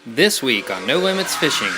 This week on No Limits Fishing.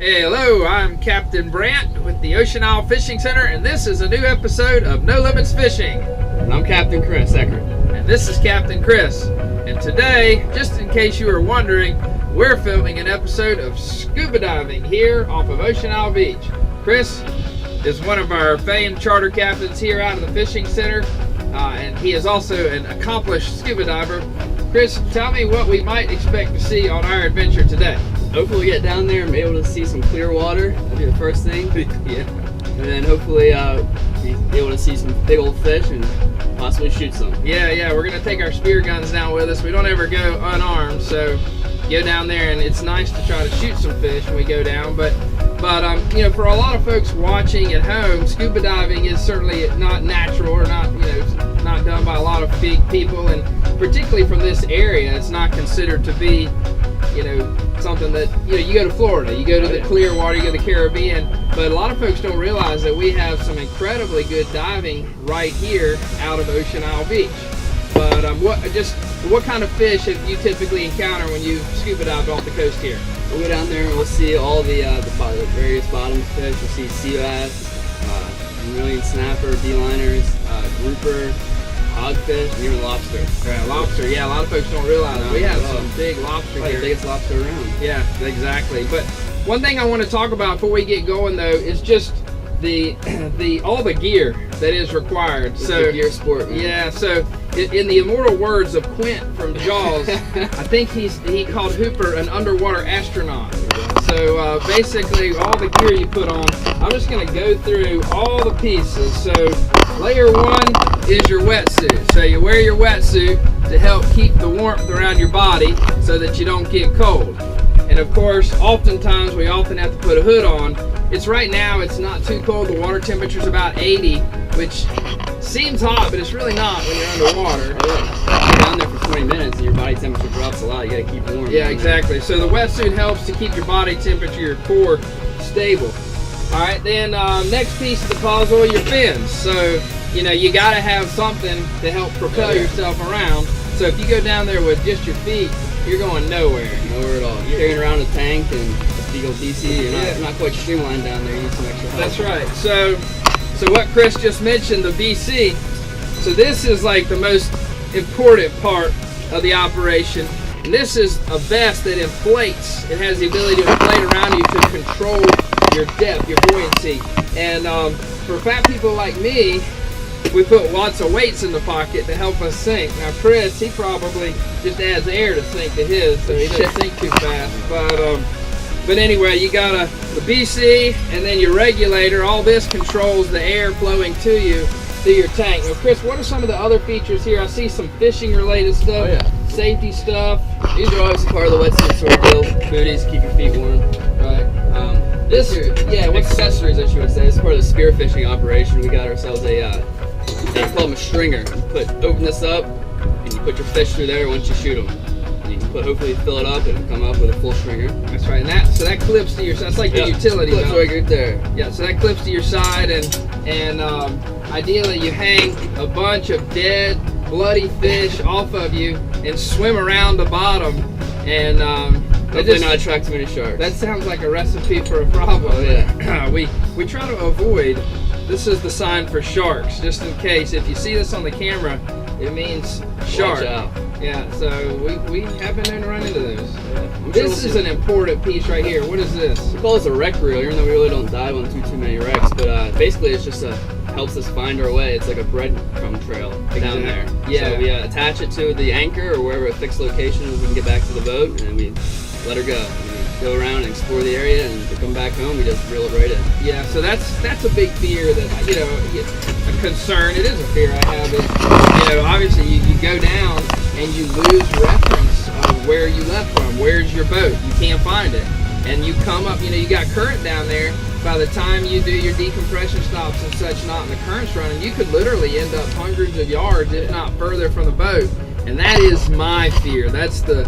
Hey, hello, I'm Captain Brant with the Ocean Isle Fishing Center, and this is a new episode of No Limits Fishing. And I'm Captain Chris Eckert. And this is Captain Chris. And today, just in case you were wondering, we're filming an episode of scuba diving here off of Ocean Isle Beach. Chris is one of our famed charter captains here out of the fishing center, and he is also an accomplished scuba diver. Chris, tell me what we might expect to see on our adventure today. Hopefully we get down there and be able to see some clear water. That'll be the first thing. Yeah. And then hopefully be able to see some big old fish and possibly shoot some. Yeah, we're gonna take our spear guns down with us. We don't ever go unarmed, so go down there, and it's nice to try to shoot some fish when we go down. But you know, for a lot of folks watching at home, scuba diving is certainly not natural, or not, you know, not done by a lot of big people, and particularly from this area, it's not considered to be, you know, something that, you know, you go to Florida, you go to the clear water, you go to the Caribbean, but a lot of folks don't realize that we have some incredibly good diving right here out of Ocean Isle Beach. But what kind of fish have you typically encounter when you scuba dive off the coast here? We'll go down there and we'll see all the various bottom fish. We'll see sea bass, Vermilion snapper, beeliners, grouper, hogfish, and even lobster. Yeah, lobster. Yeah, a lot of folks don't realize we have some big lobster here. The biggest lobster around. Yeah, exactly. But one thing I want to talk about before we get going, though, is just the all the gear that is required. It's a gear sport, man. Yeah. So in the immortal words of Quint from Jaws, I think he called Hooper an underwater astronaut. So basically, all the gear you put on, I'm just going to go through all the pieces. So layer one is your wetsuit. So you wear your wetsuit to help keep the warmth around your body so that you don't get cold. And of course, oftentimes we often have to put a hood on. Right now, it's not too cold. The water temperature is about 80, which seems hot, but it's really not when you're underwater. You're down there for 20 minutes and your body temperature drops a lot. You gotta keep warm. Yeah, exactly. So the wetsuit helps to keep your body temperature, your core, stable. All right, then next piece of the puzzle, your fins. So, you know, you gotta have something to help propel yourself around. So if you go down there with just your feet, you're going nowhere. Nowhere at all. You're carrying around a tank and a big old BC. You're not quite streamlined down there. You need some extra help. That's right. So what Chris just mentioned, the BC. So this is like the most important part of the operation. And this is a vest that inflates. It has the ability to inflate around you to control your depth, your buoyancy. And for fat people like me, we put lots of weights in the pocket to help us sink. Now Chris, he probably just adds air to sink to his, so he doesn't sink too fast. But anyway, you got the BC and then your regulator. All this controls the air flowing to you through your tank. Now Chris, what are some of the other features here? I see some fishing related stuff, safety stuff. These are always part of the wetsuit sort of deal. Booties, keep your feet warm. Right. Accessories, I should say. This is part of the spearfishing operation. We got ourselves they call them a stringer. You open this up and you put your fish through there once you shoot them. And you can hopefully fill it up and come up with a full stringer. That's right. And so that clips to your side. That's like the utility clips belt. right there. Yeah, so that clips to your side, and ideally you hang a bunch of dead, bloody fish off of you and swim around the bottom, and hopefully not attract too many sharks. That sounds like a recipe for a problem. Oh yeah. we try to avoid. This is the sign for sharks, just in case. If you see this on the camera, it means shark. Watch out. Yeah, so we have been known to run into those. Yeah. This is an important piece right here. What is this? We call this a wreck reel, even though we really don't dive on too many wrecks. But basically, it's just helps us find our way. It's like a breadcrumb trail down there. Yeah. So we attach it to the anchor or wherever a fixed location is. We can get back to the boat, and we let her go. And we go around and explore the area, and to come back home, we just reel it right in. Yeah. So that's a big fear that a concern. It is a fear I have. Is obviously you go down and you lose reference of where you left from. Where's your boat? You can't find it. And you come up, you got current down there. By the time you do your decompression stops and such, not in the current's running, you could literally end up hundreds of yards, if not further, from the boat. And that is my fear. That's the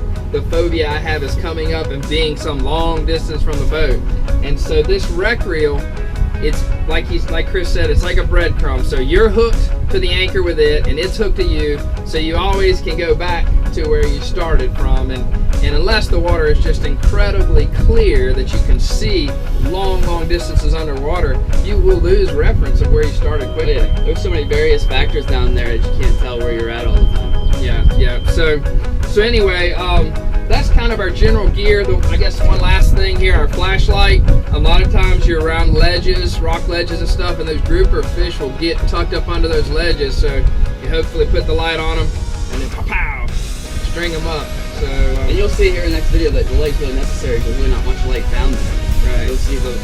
phobia I have, is coming up and being some long distance from the boat. And so this wreck reel, it's like Chris said, it's like a breadcrumb. So you're hooked to the anchor with it, and it's hooked to you. So you always can go back to where you started from. And unless the water is just incredibly clear that you can see long distances underwater, you will lose reference of where you started quickly. Yeah, there's so many various factors down there that you can't tell where you're at all the time. Yeah. So anyway, that's kind of our general gear. I guess one last thing here, our flashlight. A lot of times you're around ledges, rock ledges and stuff, and those grouper fish will get tucked up under those ledges. So you hopefully put the light on them and then pow, string them up. So and you'll see here in the next video that the light's really necessary. There's really not much light down there. Right. You'll see there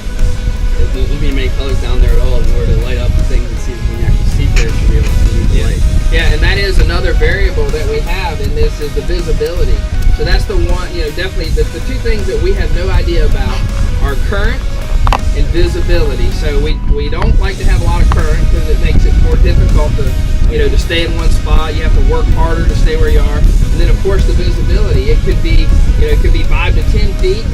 won't be many colors down there at all in order to light up the things and see when you actually see fish to be able to use the light. Yeah, and that is another variable that we have in this, is the visibility. So that's the one, definitely the two things that we have no idea about are current and visibility. So we don't like to have a lot of current because it makes it more difficult to stay in one spot. You have to work harder to stay where you are. And then of course the visibility, it could be 5 to 10 feet.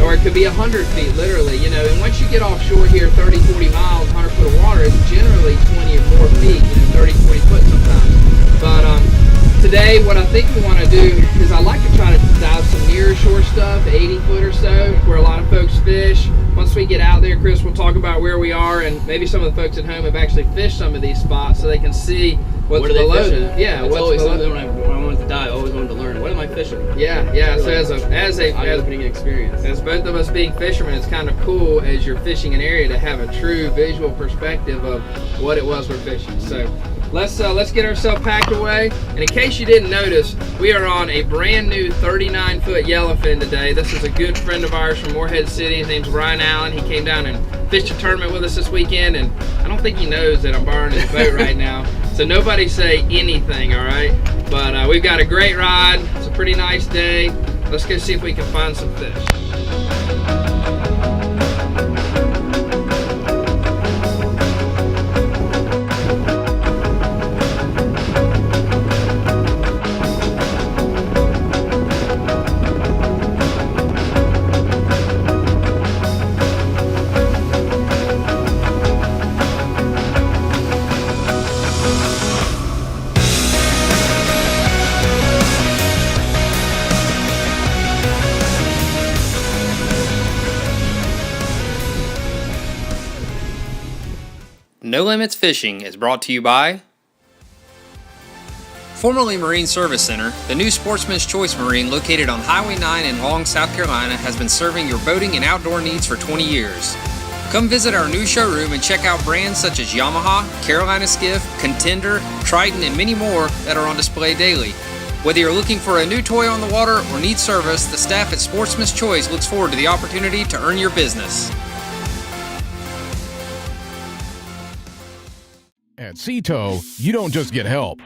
Or it could be 100 feet, literally, and once you get offshore here, 30, 40 miles, 100 foot of water, it's generally 20 or more feet, 30, 40 foot sometimes. But today, what I think we want to do is I like to try to dive some near shore stuff, 80 foot or so, where a lot of folks fish. Once we get out there, Chris, we'll talk about where we are, and maybe some of the folks at home have actually fished some of these spots so they can see what's below them. Yeah, that's always something when I wanted to dive. I always wanted to learn. What am I fishing? Yeah. So as eye-opening experience. As both of us being fishermen, it's kind of cool as you're fishing an area to have a true visual perspective of what it was we're fishing. So let's get ourselves packed away. And in case you didn't notice, we are on a brand new 39-foot yellowfin today. This is a good friend of ours from Morehead City. His name's Ryan Allen. He came down and fished a tournament with us this weekend, and I don't think he knows that I'm borrowing his boat right now. So nobody say anything, all right? But we've got a great ride. It's a pretty nice day. Let's go see if we can find some fish. No Limits Fishing is brought to you by formerly Marine Service Center. The new Sportsman's Choice Marine located on Highway 9 in Long, South Carolina has been serving your boating and outdoor needs for 20 years. Come visit our new showroom and check out brands such as Yamaha, Carolina Skiff, Contender, Triton, and many more that are on display daily. Whether you're looking for a new toy on the water or need service, the staff at Sportsman's Choice looks forward to the opportunity to earn your business. At Sea-Tow, you don't just get help,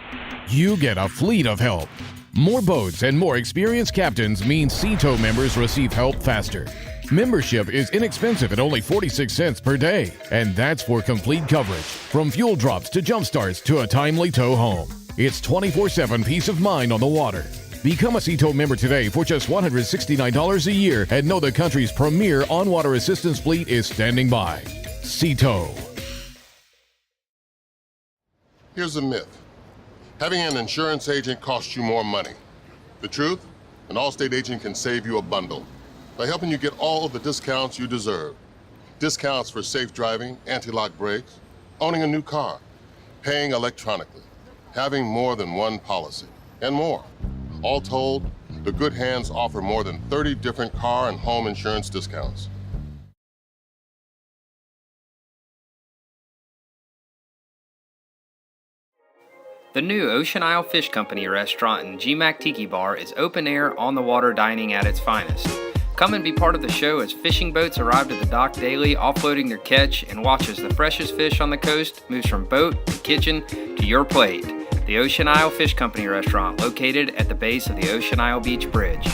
you get a fleet of help. More boats and more experienced captains means Sea-Tow members receive help faster. Membership is inexpensive at only 46 cents per day, and that's for complete coverage, from fuel drops to jump starts to a timely tow home. It's 24/7 peace of mind on the water. Become a Seato member today for just $169 a year and know the country's premier on-water assistance fleet is standing by. Seato. Here's a myth. Having an insurance agent costs you more money. The truth? An Allstate agent can save you a bundle by helping you get all of the discounts you deserve. Discounts for safe driving, anti-lock brakes, owning a new car, paying electronically, having more than one policy, and more. All told, the Good Hands offer more than 30 different car and home insurance discounts. The new Ocean Isle Fish Company restaurant and GMAC Tiki Bar is open air, on the water dining at its finest. Come and be part of the show as fishing boats arrive at the dock daily, offloading their catch, and watch as the freshest fish on the coast moves from boat to kitchen to your plate. The Ocean Isle Fish Company restaurant, located at the base of the Ocean Isle Beach Bridge.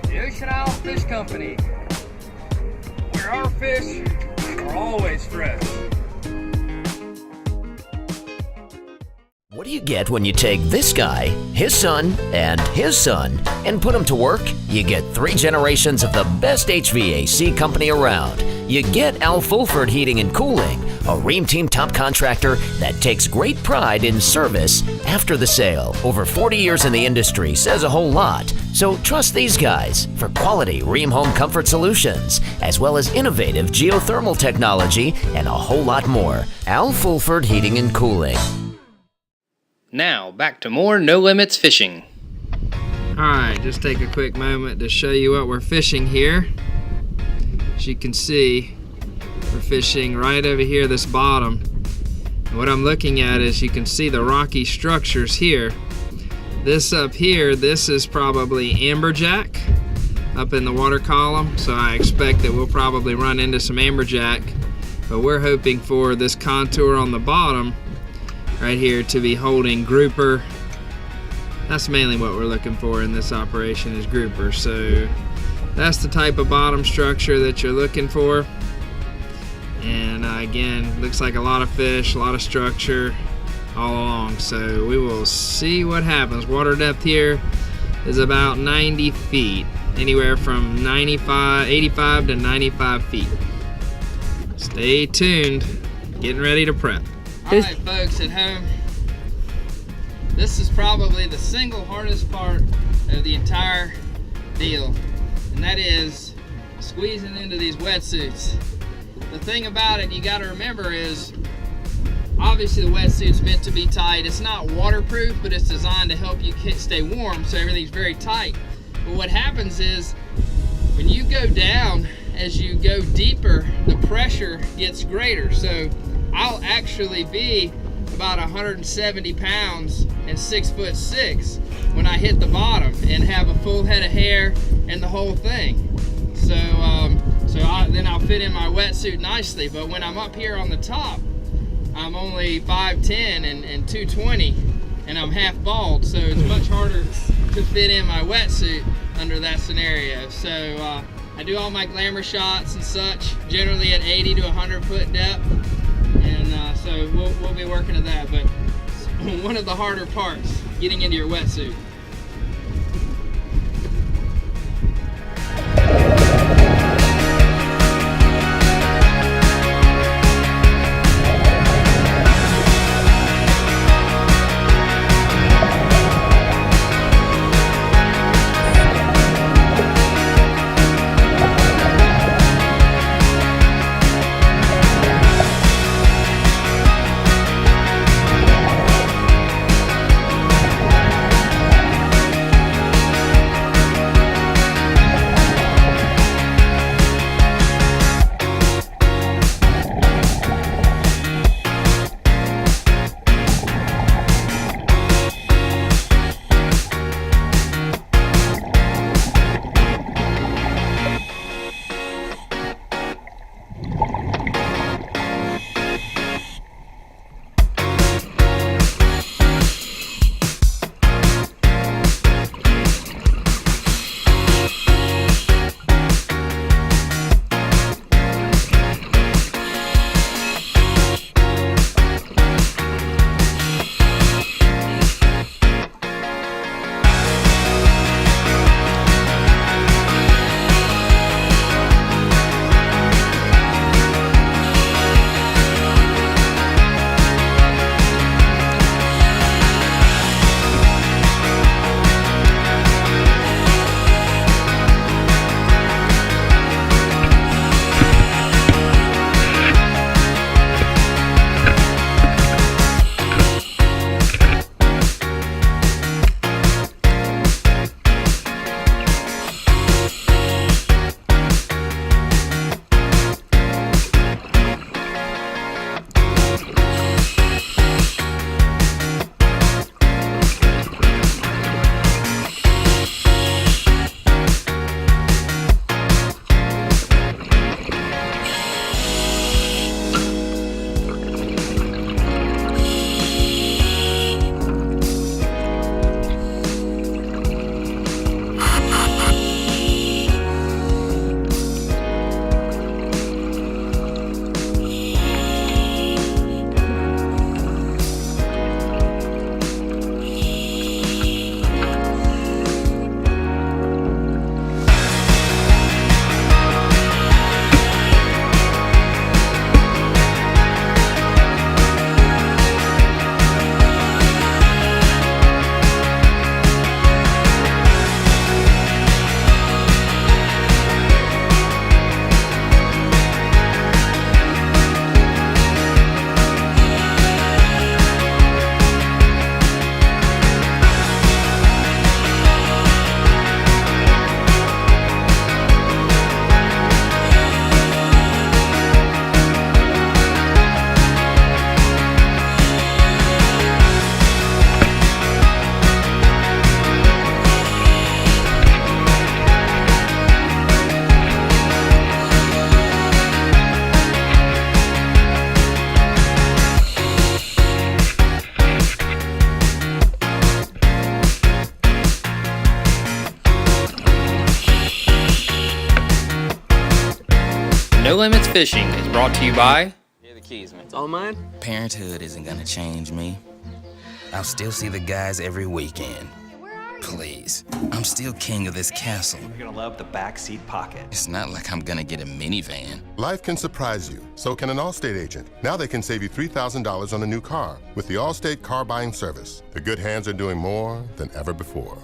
The Ocean Isle Fish Company, where our fish are always fresh. What do you get when you take this guy, his son, and put them to work? You get 3 generations of the best HVAC company around. You get Al Fulford Heating and Cooling, a Rheem Team top contractor that takes great pride in service after the sale. Over 40 years in the industry says a whole lot. So trust these guys for quality Rheem home comfort solutions, as well as innovative geothermal technology and a whole lot more. Al Fulford Heating and Cooling. Now, back to more No Limits fishing. Alright, just take a quick moment to show you what we're fishing here. As you can see, we're fishing right over here, this bottom. And what I'm looking at is you can see the rocky structures here. This up here, this is probably amberjack up in the water column, so I expect that we'll probably run into some amberjack. But we're hoping for this contour on the bottom right here to be holding grouper. That's mainly what we're looking for in this operation, is grouper. So that's the type of bottom structure that you're looking for. And again, looks like a lot of fish, a lot of structure all along. So we will see what happens. Water depth here is about 90 feet, anywhere from 85 to 95 feet. Stay tuned, getting ready to prep. Alright folks at home, this is probably the single hardest part of the entire deal, and that is squeezing into these wetsuits. The thing about it you got to remember is, obviously the wetsuit's meant to be tight. It's not waterproof, but it's designed to help you stay warm, so everything's very tight. But what happens is, when you go down, as you go deeper, the pressure gets greater. So I'll actually be about 170 pounds and 6'6" when I hit the bottom and have a full head of hair and the whole thing. So, then I'll fit in my wetsuit nicely. But when I'm up here on the top, I'm only 5'10" and 220, and I'm half bald, so it's much harder to fit in my wetsuit under that scenario. So I do all my glamour shots and such generally at 80 to 100 foot depth. And so we'll be working at that, but one of the harder parts, getting into your wetsuit. No Limits Fishing is brought to you by Here are the keys, man. It's all mine. Parenthood isn't gonna change me. I'll still see the guys every weekend. Please, I'm still king of this castle. You're gonna love the backseat pocket. It's not like I'm gonna get a minivan. Life can surprise you, so can an Allstate agent. Now they can save you $3,000 on a new car with the Allstate car buying service. The good hands are doing more than ever before.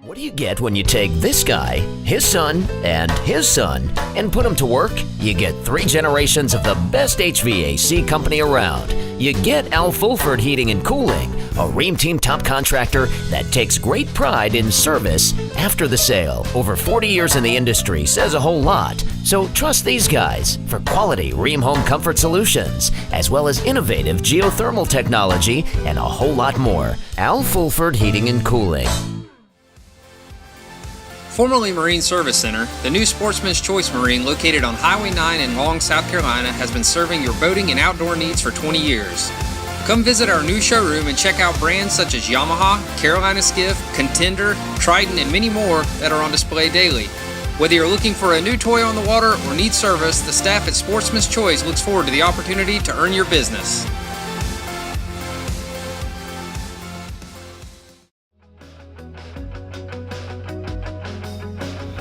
What do you get when you take this guy, his son, and his son, and put them to work? You get 3 generations of the best HVAC company around. You get Al Fulford Heating and Cooling, a Ream Team top contractor that takes great pride in service after the sale. Over 40 years in the industry says a whole lot. So trust these guys for quality Ream home comfort solutions, as well as innovative geothermal technology and a whole lot more. Al Fulford Heating and Cooling. Formerly Marine Service Center, the new Sportsman's Choice Marine located on Highway 9 in Long, South Carolina has been serving your boating and outdoor needs for 20 years. Come visit our new showroom and check out brands such as Yamaha, Carolina Skiff, Contender, Triton, and many more that are on display daily. Whether you're looking for a new toy on the water or need service, the staff at Sportsman's Choice looks forward to the opportunity to earn your business.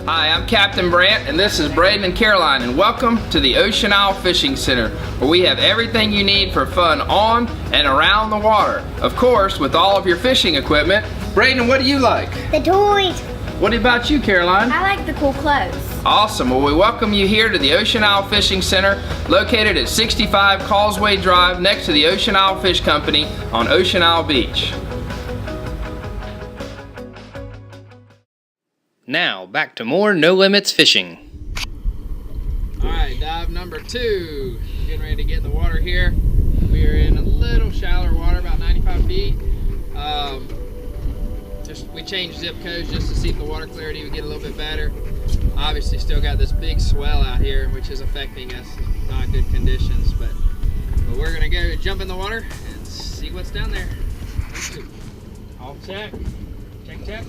Hi, I'm Captain Brant, and this is Braden and Caroline, and welcome to the Ocean Isle Fishing Center, where we have everything you need for fun on and around the water. Of course, with all of your fishing equipment. Braden, what do you like? The toys. What about you, Caroline? I like the cool clothes. Awesome. Well, we welcome you here to the Ocean Isle Fishing Center, located at 65 Causeway Drive, next to the Ocean Isle Fish Company on Ocean Isle Beach. Now, back to more No Limits Fishing. Alright, dive number 2. Getting ready to get in the water here. We are in a little shallower water, about 95 feet. We changed zip codes just to see if the water clarity would get a little bit better. Obviously still got this big swell out here, which is affecting us. Not good conditions, but we're gonna go jump in the water and see what's down there. All check. Check.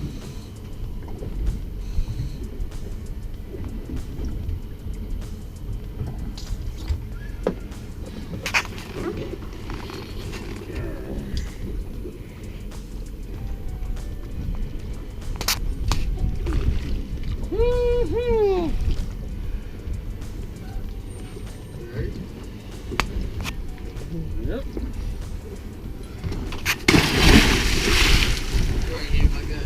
Woo-hoo. Yep. Go ahead, my gun.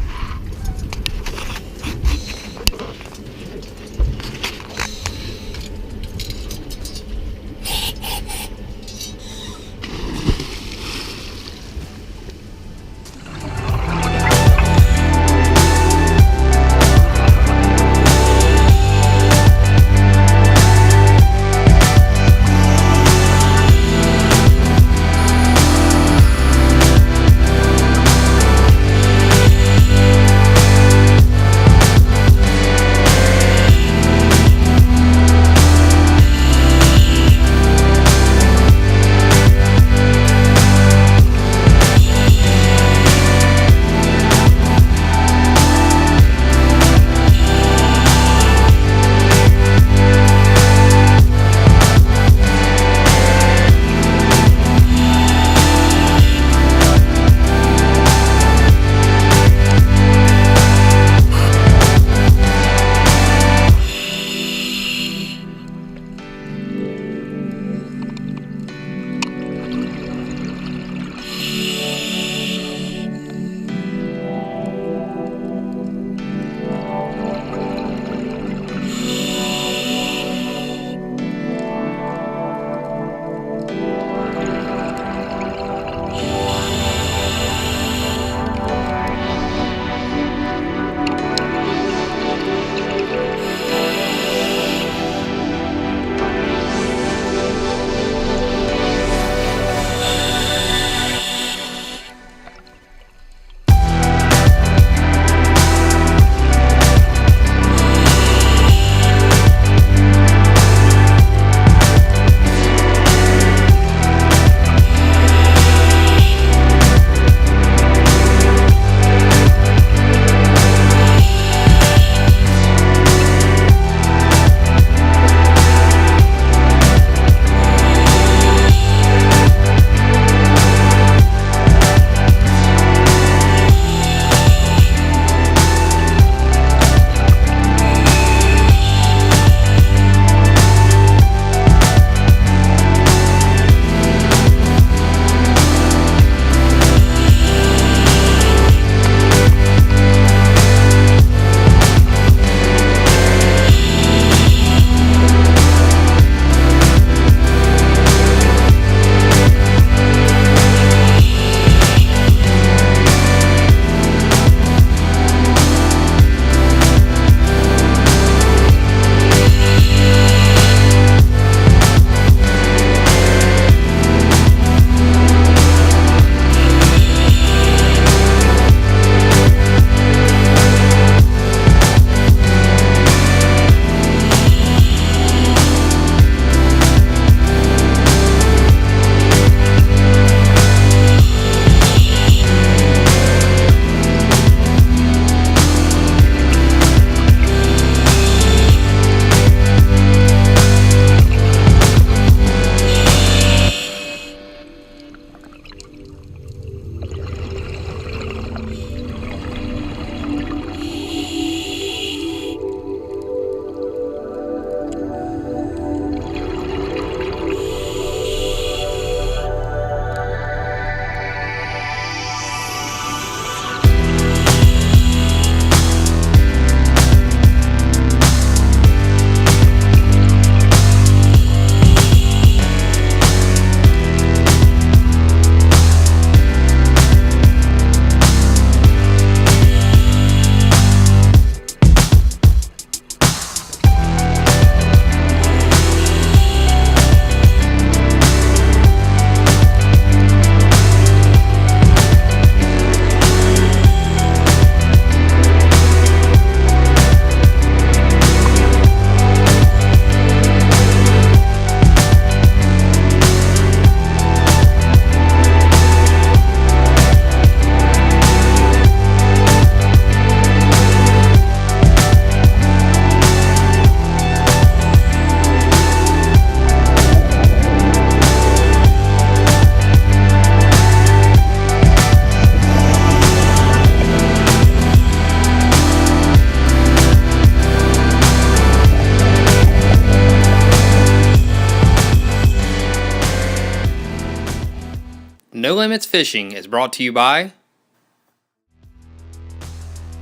Limits Fishing is brought to you by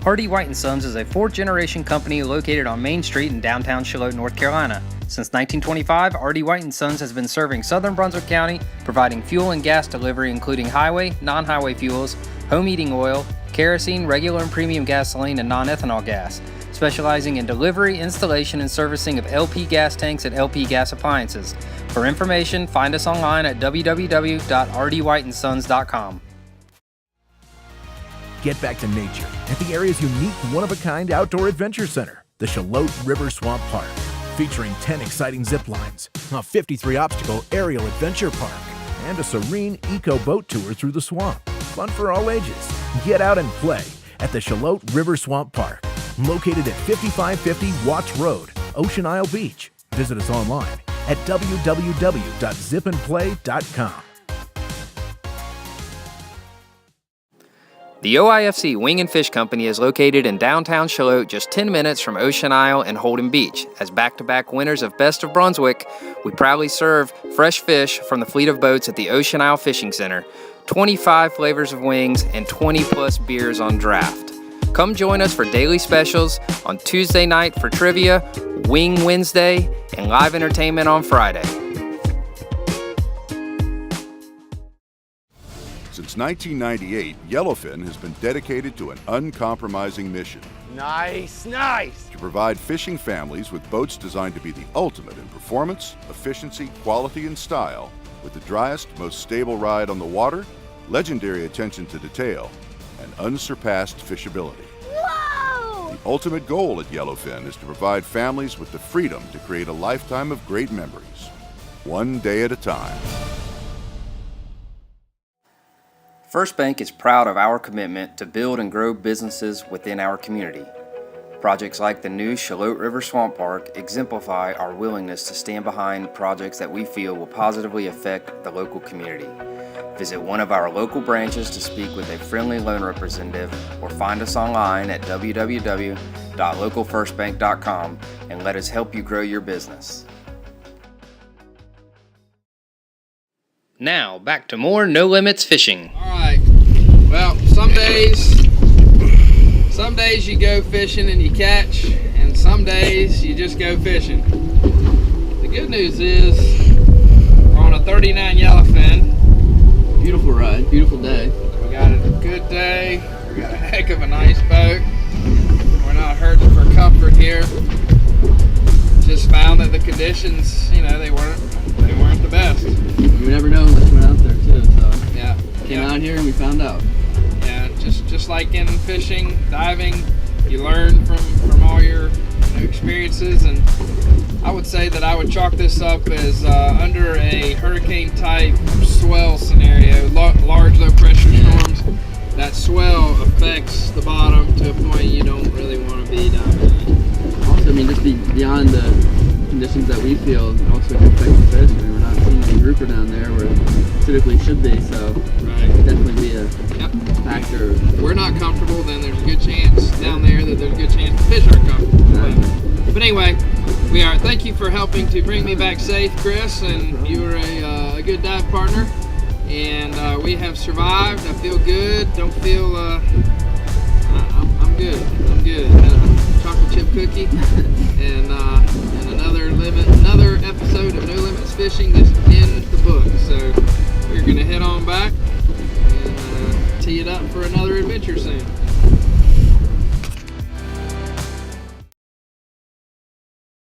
Hardy White & Sons is a fourth-generation company located on Main Street in downtown Charlotte, North Carolina. Since 1925, Hardy White & Sons has been serving southern Brunswick County, providing fuel and gas delivery including highway, non-highway fuels, home heating oil, kerosene, regular and premium gasoline, and non-ethanol gas, specializing in delivery, installation, and servicing of LP gas tanks and LP gas appliances. For information, find us online at www.rdwhiteandsons.com. Get back to nature at the area's unique one-of-a-kind outdoor adventure center, the Charlotte River Swamp Park, featuring 10 exciting zip lines, a 53-obstacle aerial adventure park, and a serene eco-boat tour through the swamp. Fun for all ages. Get out and play at the Charlotte River Swamp Park, located at 5550 Watts Road, Ocean Isle Beach. Visit us online at www.zipandplay.com. The OIFC Wing and Fish Company is located in downtown Charlotte, just 10 minutes from Ocean Isle and Holden Beach. As back-to-back winners of Best of Brunswick, we proudly serve fresh fish from the fleet of boats at the Ocean Isle Fishing Center, 25 flavors of wings, and 20-plus beers on draft. Come join us for daily specials on Tuesday night for trivia, Wing Wednesday, and live entertainment on Friday. Since 1998, Yellowfin has been dedicated to an uncompromising mission. Nice, nice! To provide fishing families with boats designed to be the ultimate in performance, efficiency, quality, and style, with the driest, most stable ride on the water, legendary attention to detail, and unsurpassed fishability. Whoa! The ultimate goal at Yellowfin is to provide families with the freedom to create a lifetime of great memories, one day at a time. First Bank is proud of our commitment to build and grow businesses within our community. Projects like the new Charlotte River Swamp Park exemplify our willingness to stand behind projects that we feel will positively affect the local community. Visit one of our local branches to speak with a friendly loan representative or find us online at www.localfirstbank.com and let us help you grow your business. Now, back to more No Limits Fishing. All right. Well, some days you go fishing and you catch, and some days you just go fishing. The good news is we're on a 39 yellowfin. Beautiful ride, beautiful day. We got a good day. We got a heck of a nice boat. We're not hurting for comfort here. Just found that the conditions, they weren't the best. We never know unless we went out there too. So yeah, came out here and we found out. Yeah, just like in fishing, diving, you learn from all your experiences, and I would say that I would chalk this up as under a hurricane type swell scenario, large low pressure storms. That swell affects the bottom to a point you don't really want to be down there. Also, just beyond the conditions that we feel, it also can affect the fish. We're not seeing any grouper down there where it typically should be, so right. It definitely be a factor. If we're not comfortable, then there's a good chance down there that there's a good chance the fish aren't comfortable. Exactly. But anyway, thank you for helping to bring me back safe, Chris, and you were a good dive partner, and we have survived. I feel good. Don't feel I'm good. I'm good. Chocolate chip cookie and another episode of No Limits Fishing. This